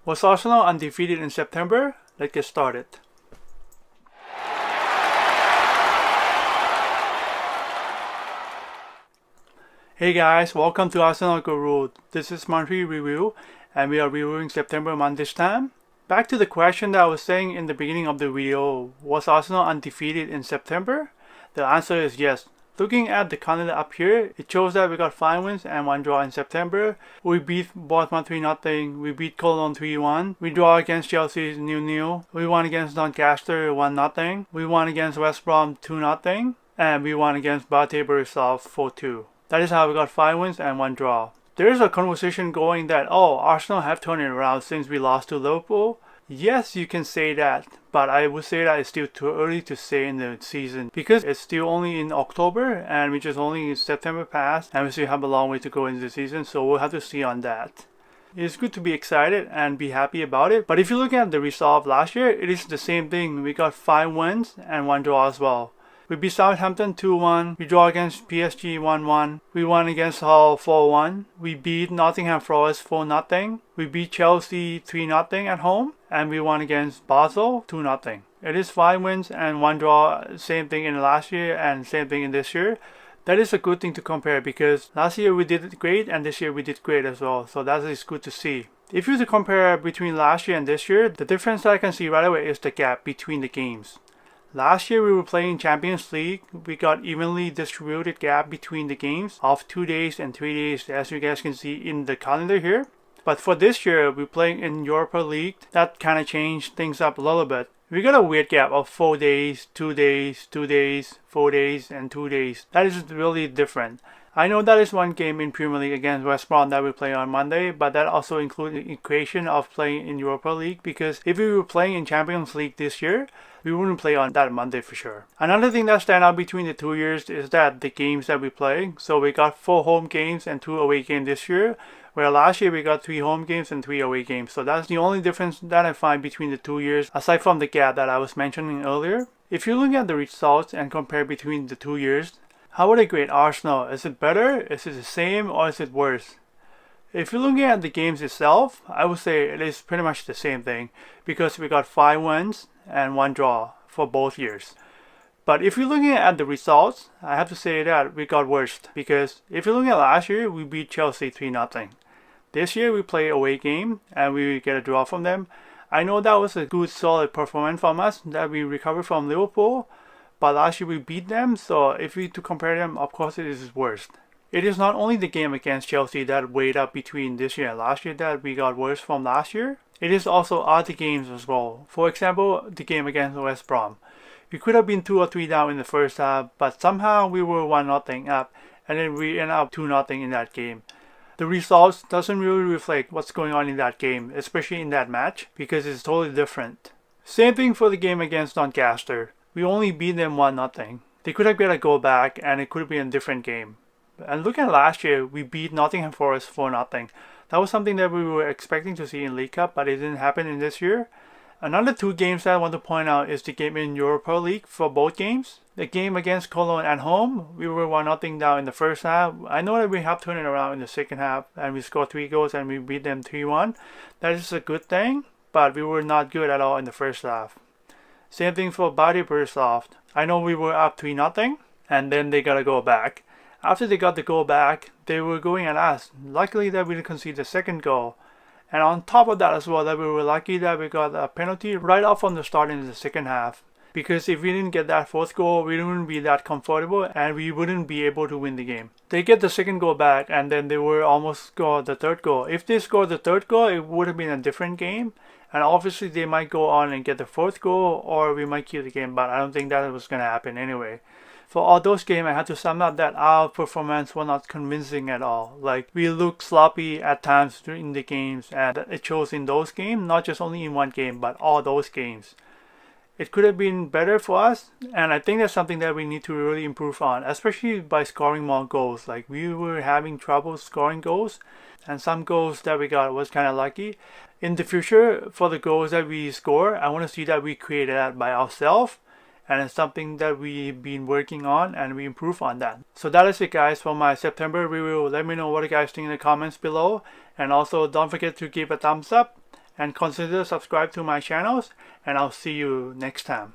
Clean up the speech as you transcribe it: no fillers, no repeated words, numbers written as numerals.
Was Arsenal undefeated in September? Let's get started. Hey guys, welcome to Arsenal Guru. This is monthly review and we are reviewing September month this time. Back to the question that I was saying in the beginning of the video, was Arsenal undefeated in September? The answer is yes. Looking at the calendar up here, it shows that we got 5 wins and 1 draw in September. We beat Bournemouth 3-0, we beat Cologne 3-1, we draw against Chelsea 0-0, we won against Doncaster 1-0, we won against West Brom 2-0, and we won against BATE Borisov 4-2. That is how we got 5 wins and 1 draw. There is a conversation going that, oh, Arsenal have turned it around since we lost to Liverpool. Yes, you can say that, but I would say that it's still too early to say in the season because it's still only in October and we just only in September passed and we still have a long way to go into the season, so we'll have to see on that. It's good to be excited and be happy about it, but if you look at the result of last year, it is the same thing. We got 5 wins and 1 draw as well. We beat Southampton 2-1, we draw against PSG 1-1, we won against Hull 4-1, we beat Nottingham Forest 4-0, we beat Chelsea 3-0 at home, and we won against Basel 2-0. It is 5 wins and 1 draw, same thing in last year and same thing in this year. That is a good thing to compare because last year we did great and this year we did great as well, so that is good to see. If you were to compare between last year and this year, the difference that I can see right away is the gap between the games. Last year we were playing Champions League. We got evenly distributed gap between the games of 2 days and 3 days, as you guys can see in the calendar here. But for this year, we're playing in Europa League. That kind of changed things up a little bit. We got a weird gap of 4 days, 2 days, 2 days, 4 days, and 2 days. That is really different. I know that is one game in Premier League against West Brom that we play on Monday, but that also includes the equation of playing in Europa League because if we were playing in Champions League this year, we wouldn't play on that Monday for sure. Another thing that stands out between the 2 years is that the games that we play. So we got 4 home games and 2 away games this year, where last year we got 3 home games and 3 away games. So that's the only difference that I find between the 2 years, aside from the gap that I was mentioning earlier. If you look at the results and compare between the 2 years, how would I grade Arsenal? Is it better? Is it the same? Or is it worse? If you're looking at the games itself, I would say it is pretty much the same thing because we got 5 wins and 1 draw for both years. But if you're looking at the results, I have to say that we got worse because if you're looking at last year, we beat Chelsea 3-0. This year we play away game and we get a draw from them. I know that was a good solid performance from us that we recovered from Liverpool, but last year we beat them, so if we to compare them, of course it is worse. It is not only the game against Chelsea that weighed up between this year and last year that we got worse from last year. It is also other games as well. For example, the game against West Brom. We could have been 2 or 3 down in the first half, but somehow we were 1-0 up, and then we ended up 2-0 in that game. The results doesn't really reflect what's going on in that game, especially in that match, because it's totally different. Same thing for the game against Doncaster. We only beat them 1-0. They could have got a goal back and it could have been a different game. And look at last year, we beat Nottingham Forest 4-0. That was something that we were expecting to see in League Cup, but it didn't happen in this year. Another 2 games that I want to point out is the game in Europa League for both games. The game against Cologne at home, we were 1-0 down in the first half. I know that we have turned it around in the second half and we scored 3 goals and we beat them 3-1. That is a good thing, but we were not good at all in the first half. Same thing for BATE Borisov. I know we were up 3-0 and then they got to go back. After they got the goal back, they were going at us. Luckily that we didn't concede the second goal. And on top of that as well, that we were lucky that we got a penalty right off from the start in the second half. Because if we didn't get that 4th goal, we wouldn't be that comfortable and we wouldn't be able to win the game. They get the second goal back and then they were almost scored the 3rd goal. If they scored the 3rd goal, it would have been a different game. And obviously they might go on and get the 4th goal or we might keep the game, but I don't think that was going to happen anyway. For all those games, I had to sum up that our performance was not convincing at all. Like, we looked sloppy at times during the games, and it shows in those games, not just only in one game, but all those games. It could have been better for us, and I think that's something that we need to really improve on, especially by scoring more goals. Like, we were having trouble scoring goals, and some goals that we got was kind of lucky. In the future, for the goals that we score, I want to see that we create that by ourselves. And it's something that we've been working on and we improve on that. So that is it guys for my September review. Let me know what you guys think in the comments below. And also don't forget to give a thumbs up and consider subscribe to my channels, and I'll see you next time.